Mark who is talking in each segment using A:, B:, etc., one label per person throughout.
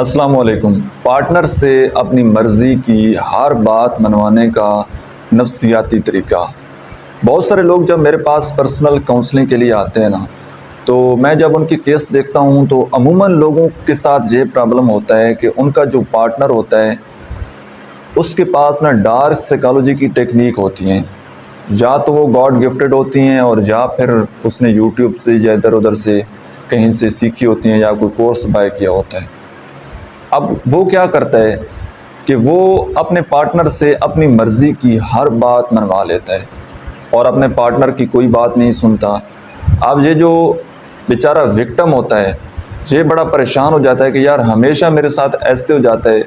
A: अस्सलाम वालेकुम। पार्टनर से अपनी मर्ज़ी की हर बात मनवाने का नफ्सियाती तरीका। बहुत सारे लोग जब मेरे पास पर्सनल काउंसलिंग के लिए आते हैं ना, तो मैं जब उनकी केस देखता हूँ तो अमूमन लोगों के साथ ये प्रॉब्लम होता है कि उनका जो पार्टनर होता है उसके पास ना डार्क साइकोलॉजी की टेक्निक होती हैं। या तो वो गॉड गिफ्टेड होती हैं और या फिर उसने यूट्यूब से या इधर उधर से कहीं से सीखी होती हैं या कोई कोर्स बाय किया होता है। अब वो क्या करता है कि वो अपने पार्टनर से अपनी मर्ज़ी की हर बात मनवा लेता है और अपने पार्टनर की कोई बात नहीं सुनता। अब ये जो बेचारा विक्टिम होता है, ये बड़ा परेशान हो जाता है कि यार हमेशा मेरे साथ ऐसे हो जाता है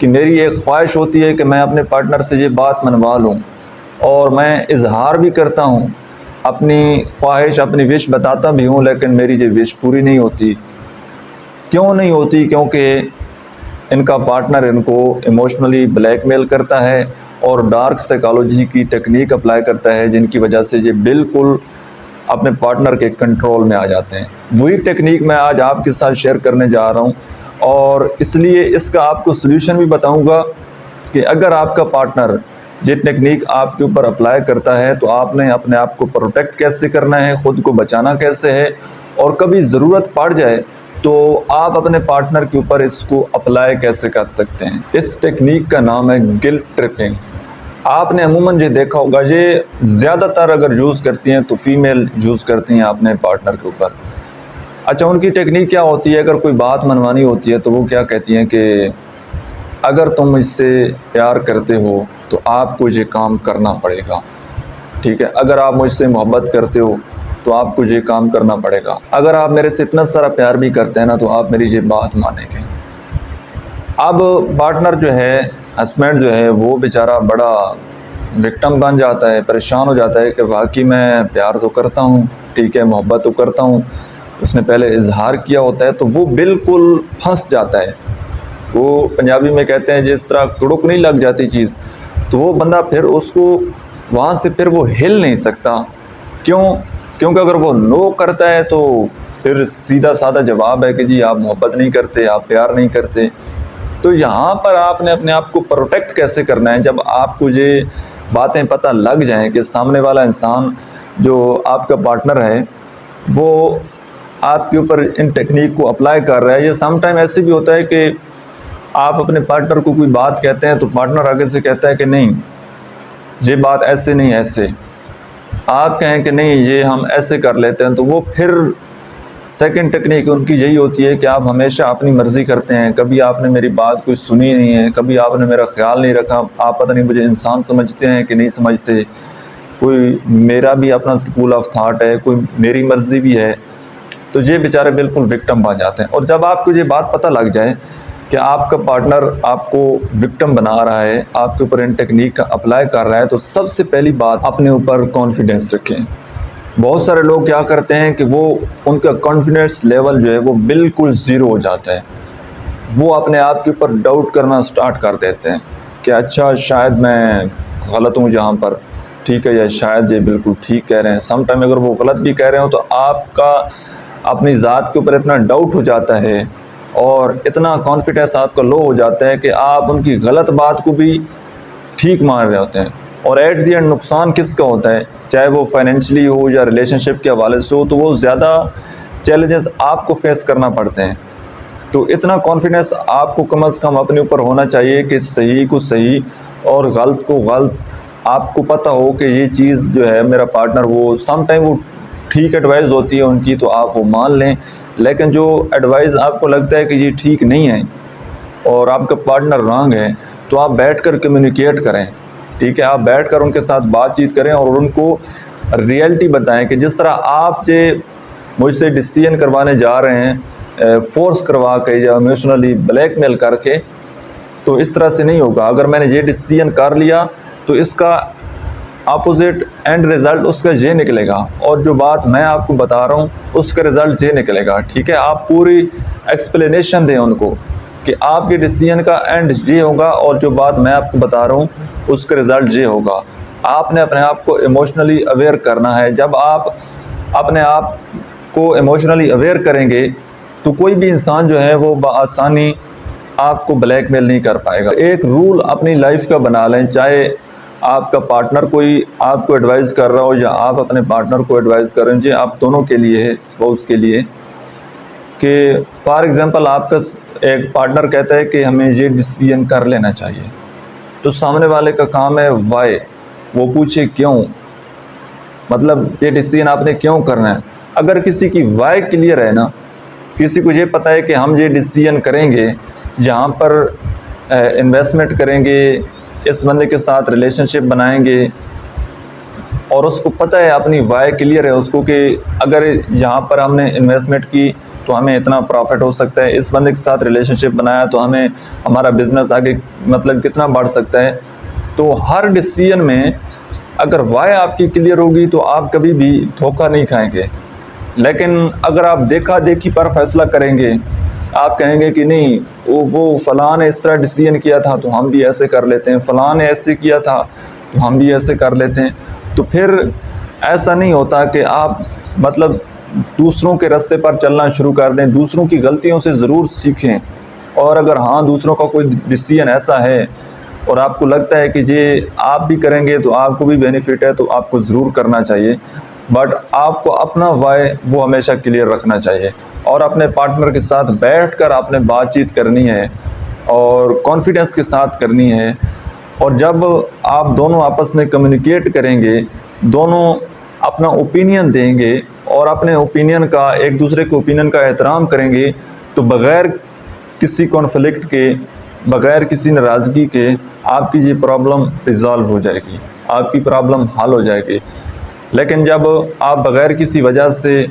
A: कि मेरी एक ख्वाहिश होती है कि मैं अपने पार्टनर से ये बात मनवा लूँ और मैं इजहार भी करता हूँ, अपनी ख्वाहिश अपनी विश बताता भी हूँ, लेकिन मेरी ये विश पूरी नहीं होती। क्यों नहीं होती? क्योंकि इनका पार्टनर इनको इमोशनली ब्लैकमेल करता है और डार्क साइकोलॉजी की टेक्निक अप्लाई करता है, जिनकी वजह से ये बिल्कुल अपने पार्टनर के कंट्रोल में आ जाते हैं। वही टेक्निक मैं आज आपके साथ शेयर करने जा रहा हूँ और इसलिए इसका आपको सलूशन भी बताऊँगा कि अगर आपका पार्टनर ये टेक्निक आपके ऊपर अप्लाई करता है तो आपने अपने आप को प्रोटेक्ट कैसे करना है, ख़ुद को बचाना कैसे है, और कभी ज़रूरत पड़ जाए तो आप अपने पार्टनर के ऊपर इसको अप्लाई कैसे कर सकते हैं। इस टेक्निक का नाम है गिल्ट ट्रिपिंग। आपने अमूमन ये देखा होगा, ये ज़्यादातर अगर यूज़ करती हैं तो फीमेल यूज़ करती हैं अपने पार्टनर के ऊपर। अच्छा, उनकी टेक्निक क्या होती है? अगर कोई बात मनवानी होती है तो वो क्या कहती हैं कि अगर तुम मुझसे प्यार करते हो तो आपको ये काम करना पड़ेगा, ठीक है। अगर आप मुझसे मोहब्बत करते हो तो आपको ये काम करना पड़ेगा। अगर आप मेरे से इतना सारा प्यार भी करते हैं ना तो आप मेरी ये बात मानेंगे। अब पार्टनर जो है, हस्बैंड जो है, वो बेचारा बड़ा विक्टिम बन जाता है, परेशान हो जाता है कि वाकई मैं प्यार तो करता हूँ, ठीक है, मोहब्बत तो करता हूँ, उसने पहले इजहार किया होता है, तो वो बिल्कुल फंस जाता है। वो पंजाबी में कहते हैं जिस तरह कुड़ुक नहीं लग जाती चीज़, तो वो बंदा फिर उसको वहाँ से फिर वो हिल नहीं सकता। क्यों? क्योंकि अगर वो नो करता है तो फिर सीधा साधा जवाब है कि जी आप मोहब्बत नहीं करते, आप प्यार नहीं करते। तो यहाँ पर आपने अपने आप को प्रोटेक्ट कैसे करना है? जब आपको ये बातें पता लग जाएं कि सामने वाला इंसान जो आपका पार्टनर है वो आपके ऊपर इन टेक्निक को अप्लाई कर रहा है। या सम टाइम ऐसे भी होता है कि आप अपने पार्टनर को कोई बात कहते हैं तो पार्टनर आगे से कहता है कि नहीं, ये बात ऐसे नहीं, ऐसे। आप कहें कि नहीं ये हम ऐसे कर लेते हैं, तो वो फिर सेकंड टेक्निक उनकी यही होती है कि आप हमेशा अपनी मर्ज़ी करते हैं, कभी आपने मेरी बात कोई सुनी नहीं है, कभी आपने मेरा ख्याल नहीं रखा, आप पता नहीं मुझे इंसान समझते हैं कि नहीं समझते, कोई मेरा भी अपना स्कूल ऑफ थाट है, कोई मेरी मर्ज़ी भी है। तो ये बेचारे बिल्कुल विक्टिम बन जाते हैं। और जब आपको ये बात पता लग जाए कि आपका पार्टनर आपको विक्टिम बना रहा है, आपके ऊपर इन टेक्निक का अप्लाई कर रहा है, तो सबसे पहली बात अपने ऊपर कॉन्फिडेंस रखें। बहुत सारे लोग क्या करते हैं कि वो उनका कॉन्फिडेंस लेवल जो है वो बिल्कुल ज़ीरो हो जाता है। वो अपने आप के ऊपर डाउट करना स्टार्ट कर देते हैं कि अच्छा शायद मैं गलत हूँ जहाँ पर, ठीक है, या शायद ये बिल्कुल ठीक कह रहे हैं। सम टाइम अगर वो गलत भी कह रहे हो तो आपका अपनी ज़ात के ऊपर इतना डाउट हो जाता है और इतना कॉन्फिडेंस आपका लो हो जाता है कि आप उनकी गलत बात को भी ठीक मान रहे होते हैं। और एट दी एंड नुकसान किसका होता है? चाहे वो फाइनेंशियली हो या रिलेशनशिप के हवाले से हो, तो वो ज़्यादा चैलेंजेस आपको फेस करना पड़ते हैं। तो इतना कॉन्फिडेंस आपको कम से कम अपने ऊपर होना चाहिए कि सही को सही और गलत को गलत आपको पता हो कि ये चीज़ जो है मेरा पार्टनर, वो सम टाइम वो ठीक एडवाइस होती है उनकी तो आप वो मान लें, लेकिन जो एडवाइस आपको लगता है कि ये ठीक नहीं है और आपका पार्टनर रॉन्ग है, तो आप बैठकर कम्युनिकेट करें, ठीक है। आप बैठकर उनके साथ बातचीत करें और उनको रियलिटी बताएं कि जिस तरह आप जे मुझसे डिसीजन करवाने जा रहे हैं फोर्स करवा के या इमोशनली ब्लैकमेल करके, तो इस तरह से नहीं होगा। अगर मैंने ये डिसीजन कर लिया तो इसका अपोजिट एंड रिज़ल्ट उसका ये निकलेगा और जो बात मैं आपको बता रहा हूँ उसका रिज़ल्ट ये निकलेगा, ठीक है। आप पूरी एक्सप्लेनेशन दें उनको कि आपके डिसीजन का एंड ये होगा और जो बात मैं आपको बता रहा हूँ उसका रिज़ल्ट ये होगा। आपने अपने आप को इमोशनली अवेयर करना है। जब आप अपने आप को इमोशनली अवेयर करेंगे तो कोई भी इंसान जो है वो बआसानी आपको ब्लैकमेल नहीं कर पाएगा। एक रूल अपनी लाइफ का बना लें, चाहे आपका पार्टनर कोई आपको एडवाइस कर रहा हो या आप अपने पार्टनर को एडवाइस कर रहे हो, जी आप दोनों के लिए है, स्पाउस के लिए, कि फॉर एग्ज़ाम्पल आपका एक पार्टनर कहता है कि हमें ये डिसीजन कर लेना चाहिए, तो सामने वाले का काम है वाई, वो पूछे क्यों, मतलब ये डिसीजन आपने क्यों करना है। अगर किसी की वाई क्लियर है ना, किसी को ये पता है कि हम ये डिसीजन करेंगे, जहाँ पर इन्वेस्टमेंट करेंगे, इस बंदे के साथ रिलेशनशिप बनाएंगे, और उसको पता है, अपनी वाई क्लियर है उसको कि अगर यहाँ पर हमने इन्वेस्टमेंट की तो हमें इतना प्रॉफिट हो सकता है, इस बंदे के साथ रिलेशनशिप बनाया तो हमें हमारा बिजनेस आगे मतलब कितना बढ़ सकता है। तो हर डिसीजन में अगर वाई आपकी क्लियर होगी तो आप कभी भी धोखा नहीं खाएंगे। लेकिन अगर आप देखा देखी पर फैसला करेंगे, आप कहेंगे कि नहीं वो फ़लाँ ने इस तरह डिसीजन किया था तो हम भी ऐसे कर लेते हैं, फ़लाँ ने ऐसे किया था तो हम भी ऐसे कर लेते हैं, तो फिर ऐसा नहीं होता कि आप मतलब दूसरों के रास्ते पर चलना शुरू कर दें। दूसरों की गलतियों से ज़रूर सीखें, और अगर हाँ दूसरों का कोई डिसीजन ऐसा है और आपको लगता है कि ये आप भी करेंगे तो आपको भी बेनिफिट है, तो आपको ज़रूर करना चाहिए। बट आपको अपना वाई वो हमेशा क्लियर रखना चाहिए, और अपने पार्टनर के साथ बैठकर आपने बातचीत करनी है और कॉन्फिडेंस के साथ करनी है। और जब आप दोनों आपस में कम्युनिकेट करेंगे, दोनों अपना ओपिनियन देंगे और अपने ओपिनियन का, एक दूसरे के ओपिनियन का एहतराम करेंगे, तो बग़ैर किसी कॉन्फ्लिक्ट के, बग़ैर किसी नाराज़गी के आपकी ये प्रॉब्लम रिज़ॉल्व हो जाएगी, आपकी प्रॉब्लम हल हो जाएगी। लेकिन जब आप बग़ैर किसी वजह से,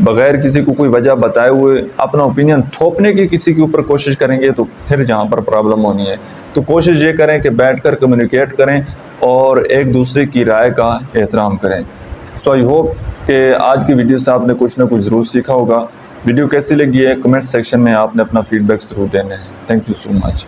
A: बग़ैर किसी को कोई वजह बताए हुए अपना ओपिनियन थोपने की किसी के ऊपर कोशिश करेंगे, तो फिर जहाँ पर प्रॉब्लम होनी है। तो कोशिश ये करें कि बैठकर कम्युनिकेट करें और एक दूसरे की राय का एहतराम करें। सो आई होप कि आज की वीडियो से आपने कुछ ना कुछ ज़रूर सीखा होगा। वीडियो कैसी लगी है कमेंट सेक्शन में आपने अपना फीडबैक ज़रूर देना है। Thank you so much.